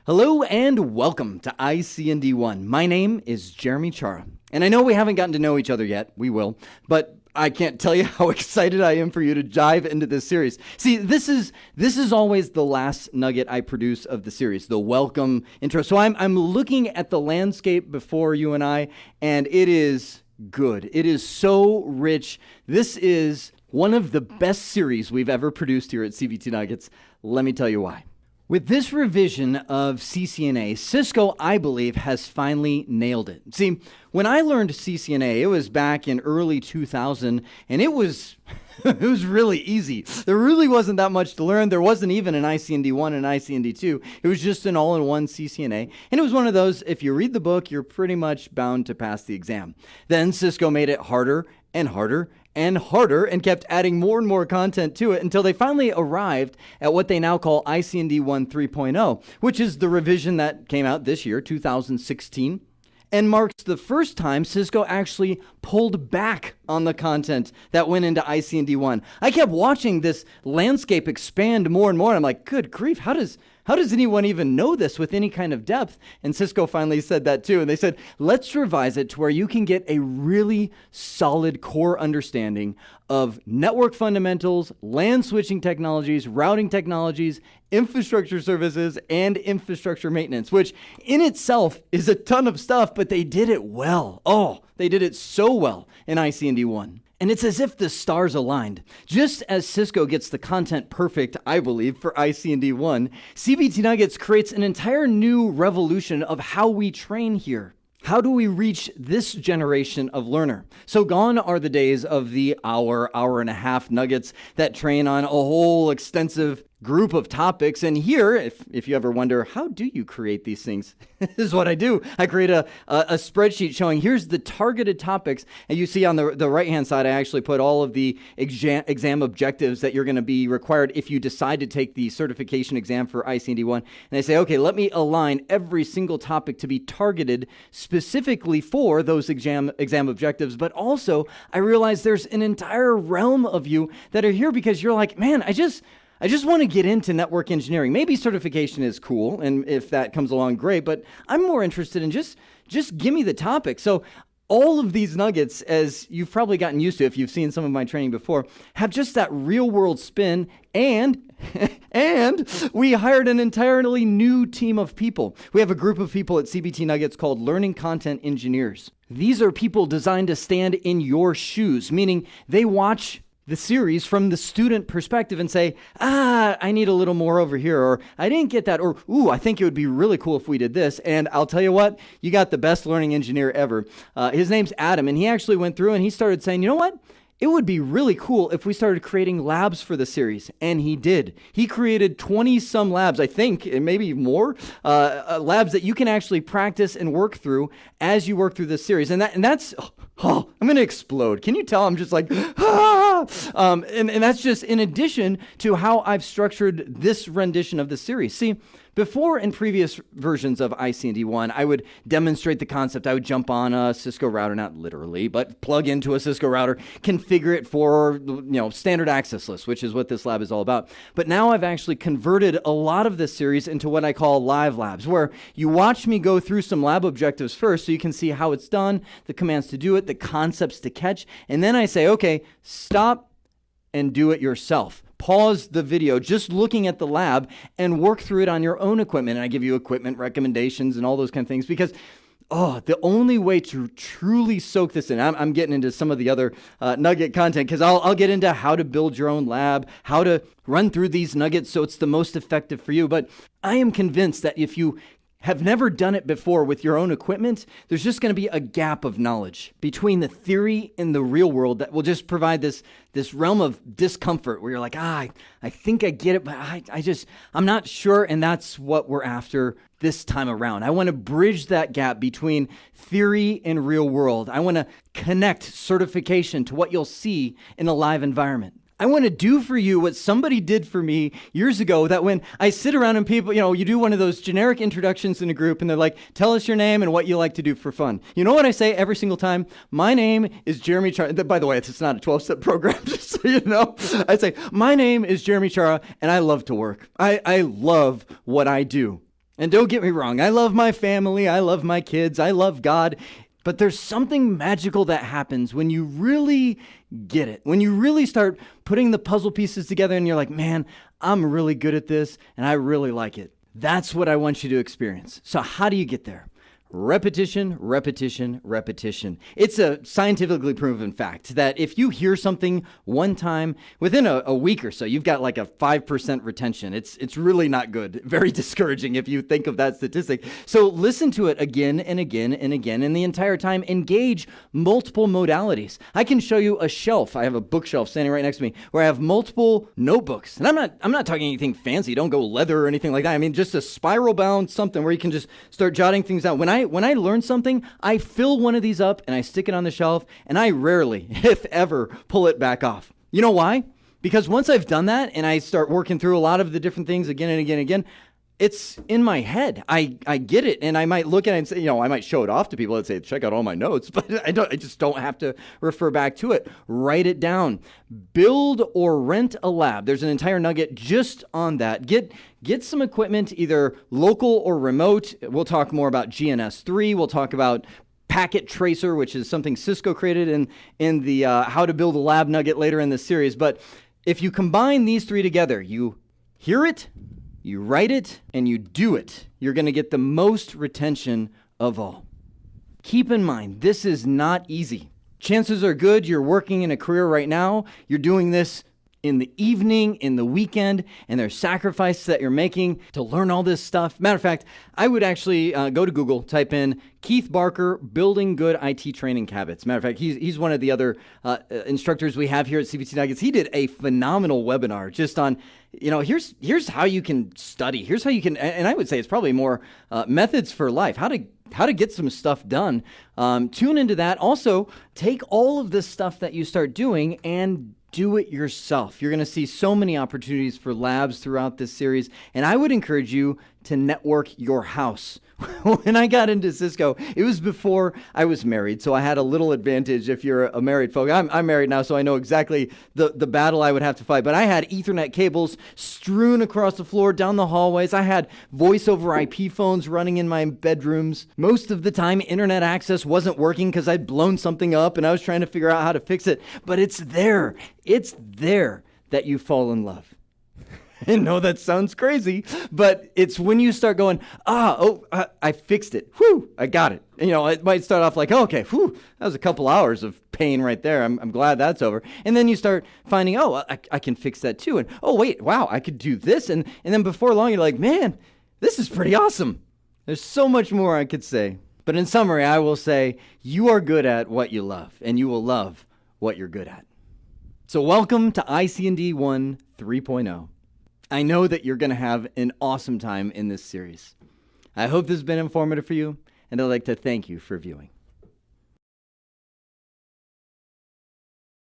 Hello and welcome to IC&D1. My name is Jeremy Chara, and I know we haven't gotten to know each other yet. We will, but I can't tell you how excited I am for you to dive into this series. See, this is always the last nugget I produce of the series, the welcome intro. So I'm looking at the landscape before you and I, and it is good. It is so rich. This is one of the best series we've ever produced here at CBT Nuggets. Let me tell you why. With this revision of CCNA, Cisco, I believe, has finally nailed it. See, when I learned CCNA, it was back in early 2000, and it was it was really easy. There really wasn't that much to learn. There wasn't even an IC&D1 and IC&D2. It was just an all-in-one CCNA, and it was one of those, if you read the book, you're pretty much bound to pass the exam. Then Cisco made it harder and harder and harder and kept adding more and more content to it until they finally arrived at what they now call IC&D1 3.0, which is the revision that came out this year, 2016, and marks the first time Cisco actually pulled back on the content that went into IC&D1. I kept watching this landscape expand more and more. I'm like, good grief, how does anyone even know this with any kind of depth? And Cisco finally said that too. And they said, let's revise it to where you can get a really solid core understanding of network fundamentals, LAN switching technologies, routing technologies, infrastructure services, and infrastructure maintenance, which in itself is a ton of stuff, but they did it well. Oh, they did it so well in IC&D1. And it's as if the stars aligned. Just as Cisco gets the content perfect, I believe, for IC&D1, CBT Nuggets creates an entire new revolution of how we train here. How do we reach this generation of learner? So gone are the days of the hour and a half nuggets that train on a whole extensive group of topics. And here, if you ever wonder, how do you create these things? This is what I do. I create a spreadsheet showing here's the targeted topics. And you see on the right-hand side, I actually put all of the exam objectives that you're going to be required if you decide to take the certification exam for IC&D1. And I say, okay, let me align every single topic to be targeted specifically for those exam objectives. But also, I realize there's an entire realm of you that are here because you're like, man, I just want to get into network engineering. Maybe certification is cool, and if that comes along, great, but I'm more interested in just give me the topic. So all of these nuggets, as you've probably gotten used to if you've seen some of my training before, have just that real-world spin, and we hired an entirely new team of people. We have a group of people at CBT Nuggets called Learning Content Engineers. These are people designed to stand in your shoes, meaning they watch the series from the student perspective and say, I need a little more over here, or I didn't get that, or, I think it would be really cool if we did this. And I'll tell you what, you got the best learning engineer ever. His name's Adam, and he actually went through and he started saying, you know what? It would be really cool if we started creating labs for the series. And he did. He created 20-some labs, I think, and maybe more, labs that you can actually practice and work through as you work through this series. And that's, I'm going to explode. Can you tell I'm just like, and that's just in addition to how I've structured this rendition of the series. See, before in previous versions of IC&D1, I would demonstrate the concept. I would jump on a Cisco router, not literally, but plug into a Cisco router, configure it for, standard access list, which is what this lab is all about. But now I've actually converted a lot of this series into what I call live labs, where you watch me go through some lab objectives first so you can see how it's done, the commands to do it, the concepts to catch, and then I say, okay, stop and do it yourself. Pause the video, just looking at the lab, and work through it on your own equipment. And I give you equipment recommendations and all those kind of things because, the only way to truly soak this in, I'm getting into some of the other nugget content because I'll get into how to build your own lab, how to run through these nuggets so it's the most effective for you. But I am convinced that if you have never done it before with your own equipment, there's just going to be a gap of knowledge between the theory and the real world that will just provide this realm of discomfort where you're like, I think I get it, but I'm not sure. And that's what we're after this time around. I want to bridge that gap between theory and real world. I want to connect certification to what you'll see in a live environment. I want to do for you what somebody did for me years ago, that when I sit around and people, you do one of those generic introductions in a group and they're like, tell us your name and what you like to do for fun. You know what I say every single time? My name is Jeremy Chara. By the way, it's not a 12-step program, just so you know. I say, my name is Jeremy Chara and I love to work. I love what I do. And don't get me wrong, I love my family, I love my kids, I love God, but there's something magical that happens when you really get it. When you really start putting the puzzle pieces together and you're like, man, I'm really good at this and I really like it. That's what I want you to experience. So how do you get there? Repetition, repetition, repetition. It's a scientifically proven fact that if you hear something one time, within a week or so, you've got like a 5% retention. It's really not good. Very discouraging if you think of that statistic. So listen to it again and again and again, and the entire time engage multiple modalities. I can show you a shelf. I have a bookshelf standing right next to me where I have multiple notebooks. And I'm not talking anything fancy. Don't go leather or anything like that. I mean, just a spiral bound something where you can just start jotting things out. When I learn something, I fill one of these up and I stick it on the shelf, and I rarely, if ever, pull it back off. You know why? Because once I've done that and I start working through a lot of the different things again and again and again, it's in my head. I get it, and I might look at it and say, I might show it off to people and say, check out all my notes, but I just don't have to refer back to it. Write it down. Build or rent a lab. There's an entire nugget just on that. Get some equipment, either local or remote. We'll talk more about GNS3. We'll talk about Packet Tracer, which is something Cisco created in the How to Build a Lab nugget later in this series. But if you combine these three together, you hear it, you write it, and you do it, you're going to get the most retention of all. Keep in mind, this is not easy. Chances are good you're working in a career right now. You're doing this in the evening, in the weekend, and there's sacrifices that you're making to learn all this stuff. Matter of fact, I would actually go to Google, type in Keith Barker, Building Good IT Training Habits. Matter of fact, he's one of the other instructors we have here at CBT Nuggets. He did a phenomenal webinar just on, here's how you can study. Here's how you can, and I would say it's probably more methods for life, how to get some stuff done. Tune into that. Also, take all of this stuff that you start doing and do it yourself. You're going to see so many opportunities for labs throughout this series, and I would encourage you to network your house. When I got into Cisco, it was before I was married, so I had a little advantage if you're a married folk. I'm married now, so I know exactly the battle I would have to fight, but I had Ethernet cables strewn across the floor, down the hallways. I had voice over IP phones running in my bedrooms. Most of the time, internet access wasn't working because I'd blown something up and I was trying to figure out how to fix it, but it's there. It's there that you fall in love. I know that sounds crazy, but it's when you start going, I fixed it. Whew, I got it. It might start off like, okay, whew, that was a couple hours of pain right there. I'm glad that's over. And then you start finding, I can fix that too. And, wait, wow, I could do this. And then before long, you're like, man, this is pretty awesome. There's so much more I could say. But in summary, I will say you are good at what you love, and you will love what you're good at. So welcome to IC&D 1 3.0. I know that you're going to have an awesome time in this series. I hope this has been informative for you, and I'd like to thank you for viewing.